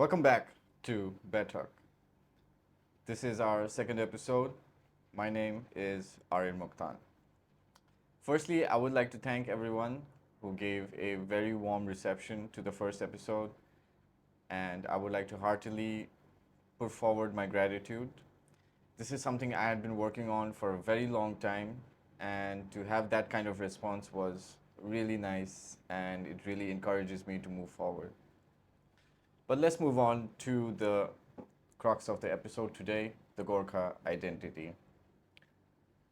Welcome back to Baithak. This is our second episode. My name is Ariyaan Moktan. Firstly, I would like to thank everyone who gave a very warm reception to the first episode, and I would like to heartily put forward my gratitude. This is something I had been working on for a very long time, and to have that kind of response was really nice, and it really encourages me to move forward. But let's move on to the crux of the episode today, the Gorkha identity.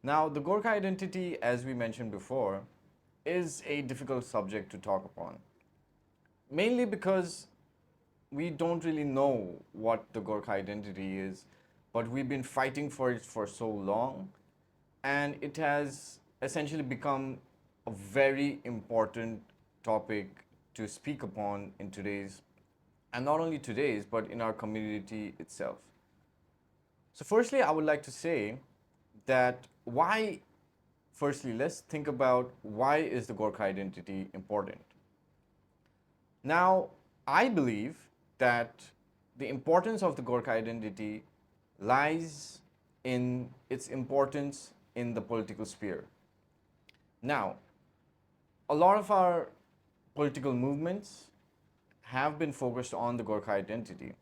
Now, the Gorkha identity, as we mentioned before, is a difficult subject to talk upon. Mainly because we don't really know what the Gorkha identity is, but we've been fighting for it for so long, and it has essentially become a very important topic to speak upon in today's, and not only today's, but in our community itself. So, firstly, I would like to say that firstly, let's think about why is the Gorkha identity important. Now, I believe that the importance of the Gorkha identity lies in its importance in the political sphere. Now, a lot of our political movements have been focused on the Gorkha identity,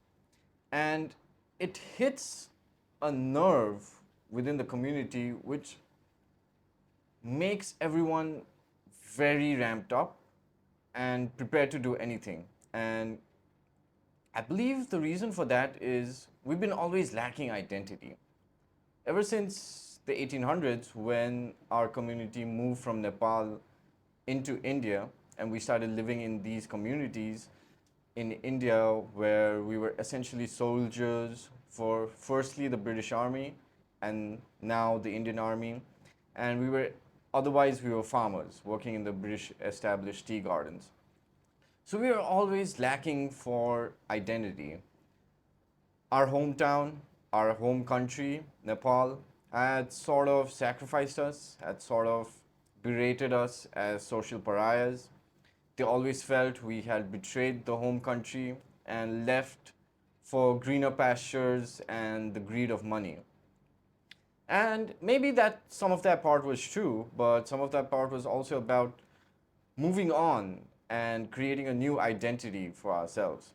and it hits a nerve within the community which makes everyone very ramped up and prepared to do anything. And I believe the reason for that is we've been always lacking identity. Ever since the 1800s, when our community moved from Nepal into India and we started living in these communities in India, where we were essentially soldiers for firstly the British Army and now the Indian Army, and we were farmers working in the British established tea gardens. So we are always lacking for identity. Our hometown, our home country, Nepal, had sort of sacrificed us, had sort of berated us as social pariahs. They always felt we had betrayed the home country and left for greener pastures and the greed of money. And maybe that some of that part was true, but some of that part was also about moving on and creating a new identity for ourselves.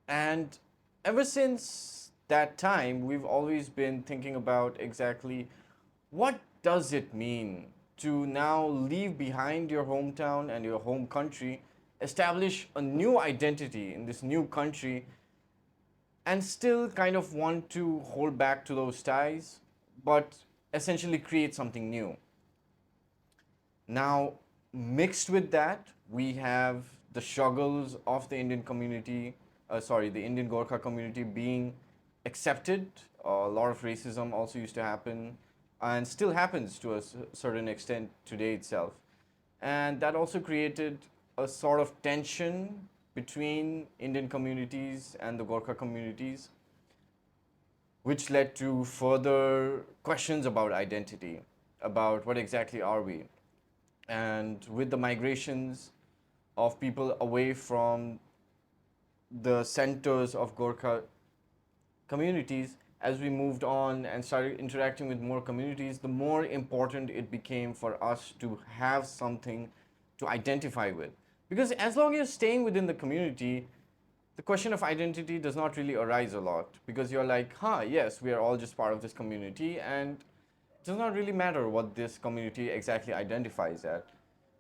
And ever since that time, we've always been thinking about exactly what does it mean to now leave behind your hometown and your home country, establish a new identity in this new country, and still kind of want to hold back to those ties, but essentially create something new. Now, mixed with that, we have the struggles of the Indian community, the Indian Gorkha community being accepted. A lot of racism also used to happen and still happens to a certain extent today itself. And that also created a sort of tension between Indian communities and the Gorkha communities, which led to further questions about identity, about what exactly are we. And with the migrations of people away from the centers of Gorkha communities, as we moved on and started interacting with more communities, the more important it became for us to have something to identify with. Because as long as you're staying within the community, the question of identity does not really arise a lot, because you're like, yes, we are all just part of this community, and it does not really matter what this community exactly identifies at.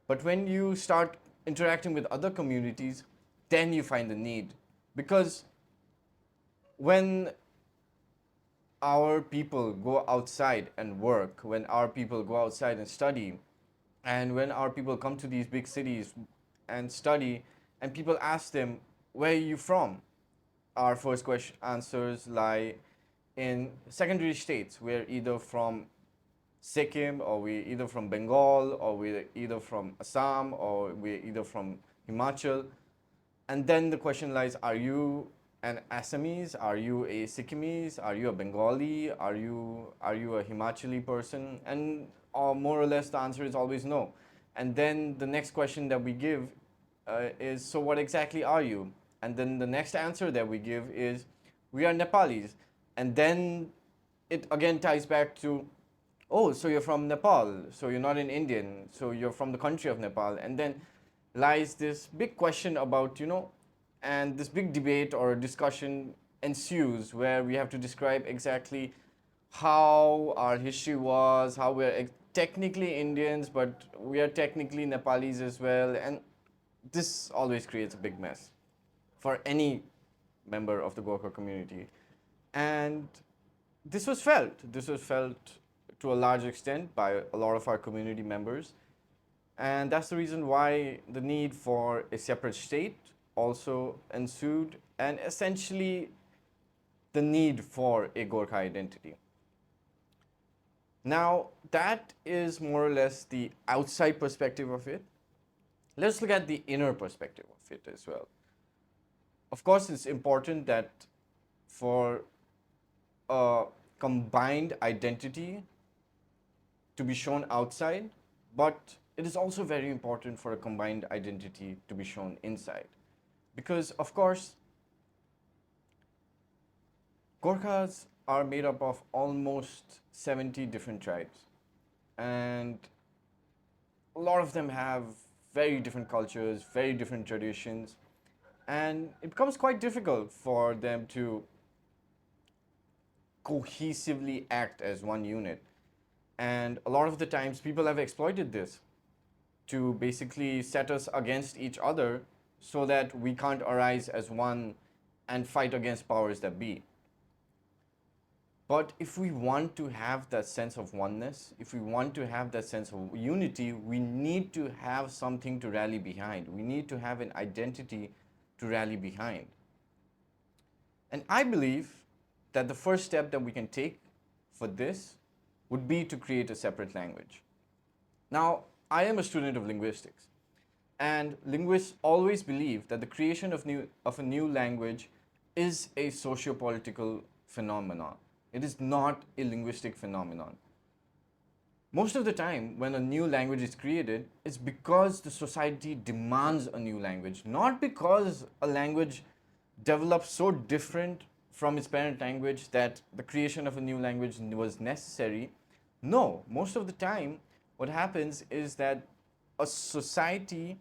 But when you start interacting with other communities, then you find the need. Because when our people go outside and work, when our people go outside and study, and when our people come to these big cities and study, and people ask them, where are you from? Our first question answers lie in secondary states. We're either from Sikkim, or we're either from Bengal, or we're either from Assam, or we're either from Himachal. And then the question lies, are you an Assamese? Are you a Sikkimese? Are you a Bengali? Are you a Himachali person? And more or less the answer is always no. And then the next question that we give is, so what exactly are you? And then the next answer that we give is, we are Nepalis. And then it again ties back to, oh, so you're from Nepal, so you're not an Indian, so you're from the country of Nepal. And then lies this big question about, and this big debate or discussion ensues where we have to describe exactly how our history was, how we're technically Indians, but we are technically Nepalis as well. And this always creates a big mess for any member of the Gorkha community. And this was felt. This was felt to a large extent by a lot of our community members. And that's the reason why the need for a separate state also ensued, and essentially the need for a Gorkha identity. Now, that is more or less the outside perspective of it. Let's look at the inner perspective of it as well. Of course, it's important that for a combined identity to be shown outside, but it is also very important for a combined identity to be shown inside. Because, of course, Gorkhas are made up of almost 70 different tribes. And a lot of them have very different cultures, very different traditions. And it becomes quite difficult for them to cohesively act as one unit. And a lot of the times people have exploited this to basically set us against each other so that we can't arise as one and fight against powers that be. But if we want to have that sense of oneness, if we want to have that sense of unity, we need to have something to rally behind. We need to have an identity to rally behind. And I believe that the first step that we can take for this would be to create a separate language. Now, I am a student of linguistics, and linguists always believe that the creation of a new language is a socio-political phenomenon. It is not a linguistic phenomenon. Most of the time, when a new language is created, it's because the society demands a new language, not because a language develops so different from its parent language that the creation of a new language was necessary. No, most of the time, what happens is that a society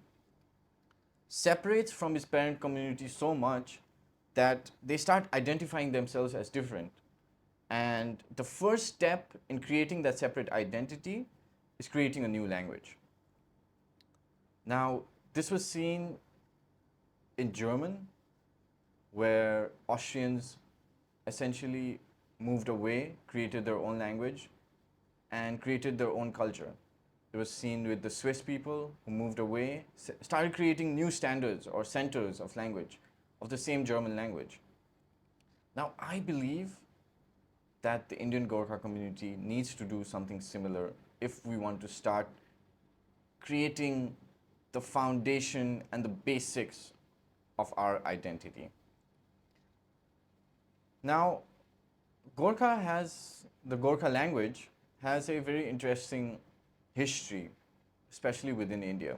separates from its parent community so much that they start identifying themselves as different. And the first step in creating that separate identity is creating a new language. Now, this was seen in German, where Austrians essentially moved away, created their own language, and created their own culture. It was seen with the Swiss people who moved away, started creating new standards or centers of language, of the same German language. Now, I believe that the Indian Gorkha community needs to do something similar if we want to start creating the foundation and the basics of our identity. Now, the Gorkha language has a very interesting history, especially within India.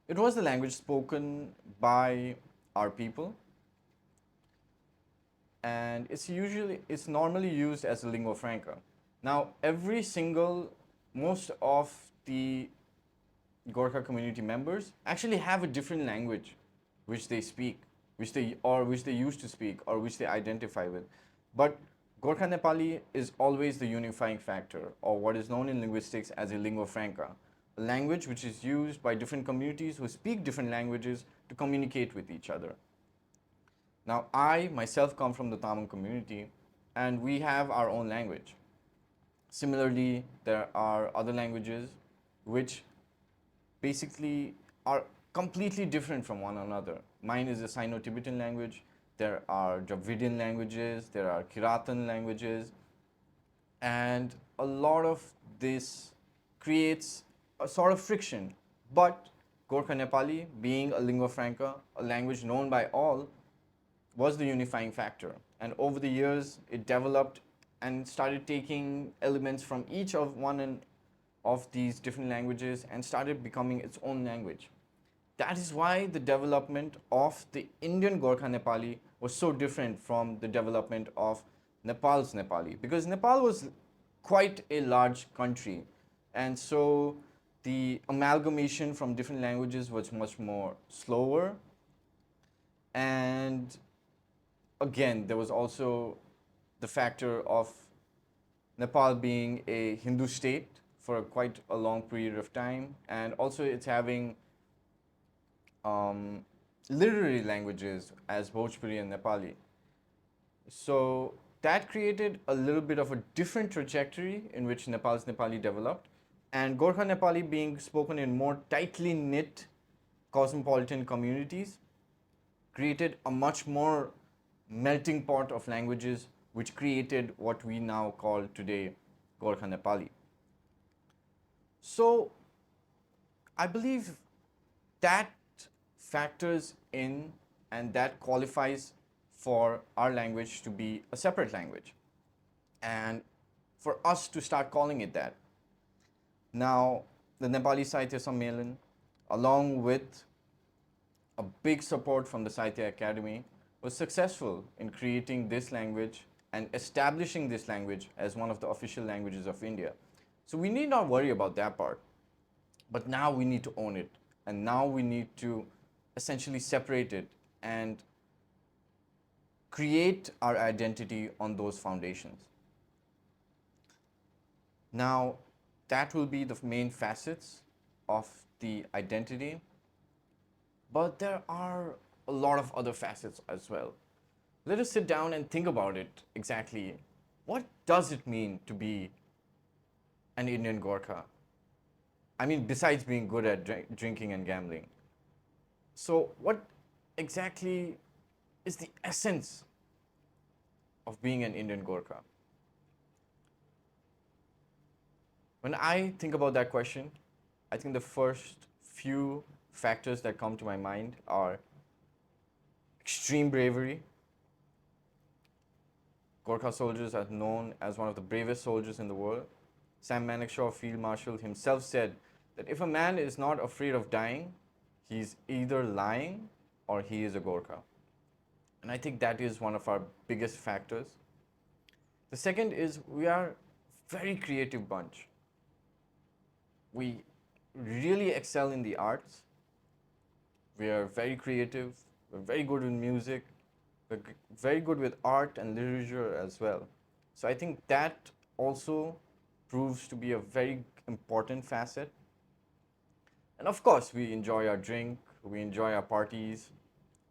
It was the language spoken by our people, and it's normally used as a lingua franca. Now, most of the Gorkha community members actually have a different language which they speak, which they used to speak, or which they identify with. But Gorkha Nepali is always the unifying factor, or what is known in linguistics as a lingua franca, a language which is used by different communities who speak different languages to communicate with each other. Now, I myself come from the Tamil community, and we have our own language. Similarly, there are other languages which basically are completely different from one another. Mine is a Sino-Tibetan language. There are Dravidian languages, there are Kiratan languages, and a lot of this creates a sort of friction. But Gorkha Nepali, being a lingua franca, a language known by all, was the unifying factor. And over the years, it developed and started taking elements from each of these different languages and started becoming its own language. That is why the development of the Indian Gorkha Nepali was so different from the development of Nepal's Nepali, because Nepal was quite a large country, and so the amalgamation from different languages was much more slower. And again, there was also the factor of Nepal being a Hindu state for quite a long period of time, and also it's having um, literary languages as Bhojpuri and Nepali. So that created a little bit of a different trajectory in which Nepal's Nepali developed. And Gorkha Nepali being spoken in more tightly knit cosmopolitan communities created a much more melting pot of languages, which created what we now call today Gorkha Nepali. So I believe that factors in and that qualifies for our language to be a separate language and for us to start calling it that. Now, the Nepali Sahitya Sammelan, along with a big support from the Sahitya Academy, was successful in creating this language and establishing this language as one of the official languages of India. So we need not worry about that part. But now we need to own it. And now we need to essentially separate it and create our identity on those foundations. Now, that will be the main facets of the identity. But there are a lot of other facets as well. Let us sit down and think about it exactly. What does it mean to be an Indian Gorkha? I mean, besides being good at drinking and gambling. So, what exactly is the essence of being an Indian Gorkha? When I think about that question, I think the first few factors that come to my mind are extreme bravery. Gorkha soldiers are known as one of the bravest soldiers in the world. Sam Manekshaw, Field Marshal, himself said that if a man is not afraid of dying, he's either lying or he is a Gorkha. And I think that is one of our biggest factors. The second is we are a very creative bunch. We really excel in the arts. We are very creative. We're very good in music. We're very good with art and literature as well. So I think that also proves to be a very important facet. And of course, we enjoy our drink, we enjoy our parties,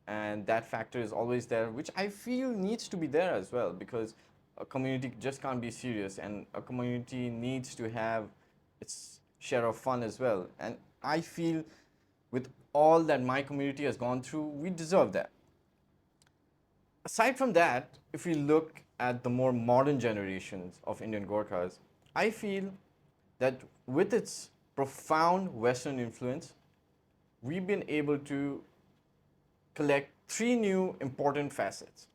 and that factor is always there, which I feel needs to be there as well, because a community just can't be serious, and a community needs to have its share of fun as well. And I feel with all that my community has gone through, we deserve that. Aside from that, if we look at the more modern generations of Indian Gorkhas, I feel that with its profound Western influence, we've been able to collect three new important facets.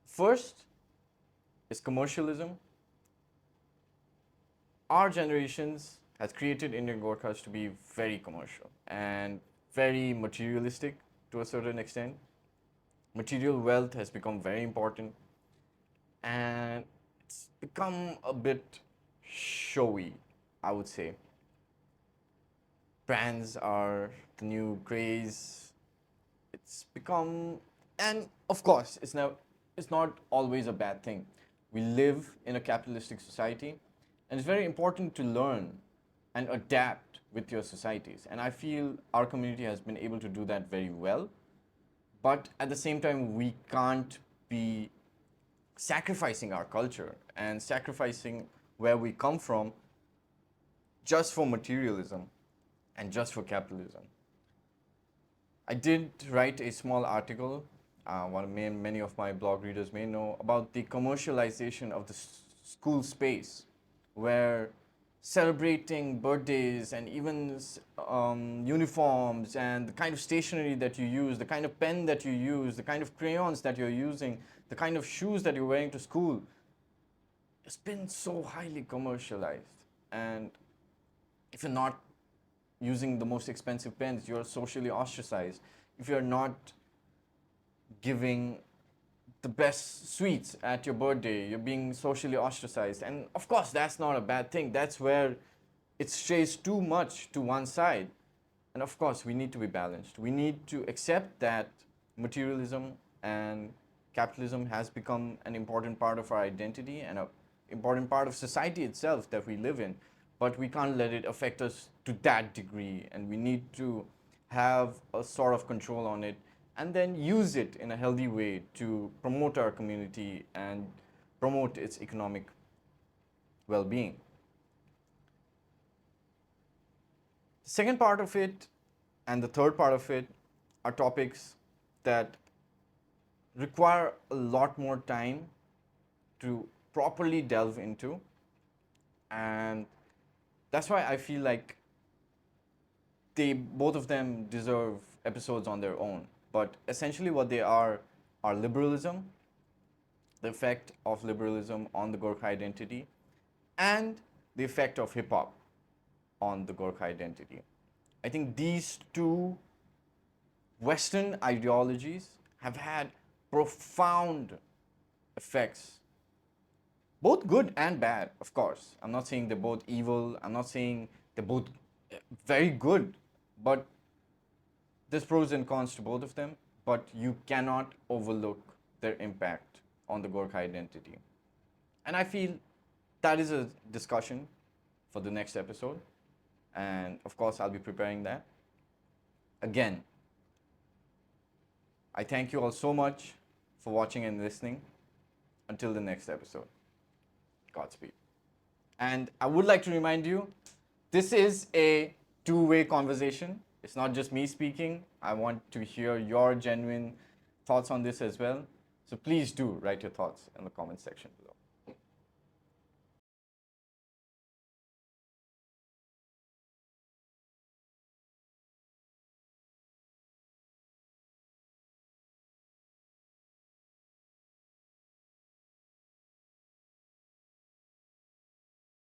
First is commercialism. Our generations has created Indian Gorkhas to be very commercial and very materialistic to a certain extent. Material wealth has become very important, and it's become a bit showy, I would say. Brands are the new craze. It's become, and of course, it's not always a bad thing. We live in a capitalistic society, and it's very important to learn and adapt with your societies. And I feel our community has been able to do that very well. But at the same time, we can't be sacrificing our culture and sacrificing where we come from just for materialism and just for capitalism. I did write a small article, many of my blog readers may know, about the commercialization of the school space, where celebrating birthdays and even uniforms and the kind of stationery that you use, the kind of pen that you use, the kind of crayons that you're using, the kind of shoes that you're wearing to school, it's been so highly commercialized. And if you're not using the most expensive pens, you're socially ostracized. If you're not giving the best sweets at your birthday, you're being socially ostracized. And of course, that's not a bad thing. That's where it strays too much to one side. And of course, we need to be balanced. We need to accept that materialism and capitalism has become an important part of our identity and an important part of society itself that we live in. But we can't let it affect us to that degree. And we need to have a sort of control on it and then use it in a healthy way to promote our community and promote its economic well-being. The second part of it and the third part of it are topics that require a lot more time to properly delve into, and that's why I feel like they both of them deserve episodes on their own. But essentially what they are liberalism, the effect of liberalism on the Gorkha identity, and the effect of hip hop on the Gorkha identity. I think these two Western ideologies have had profound effects, both good and bad, of course. I'm not saying they're both evil, I'm not saying they're both very good, but there's pros and cons to both of them, but you cannot overlook their impact on the Gorkha identity. And I feel that is a discussion for the next episode. And of course, I'll be preparing that. Again, I thank you all so much for watching and listening. Until the next episode, Godspeed. And I would like to remind you, this is a two-way conversation. It's not just me speaking. I want to hear your genuine thoughts on this as well. So please do write your thoughts in the comment section.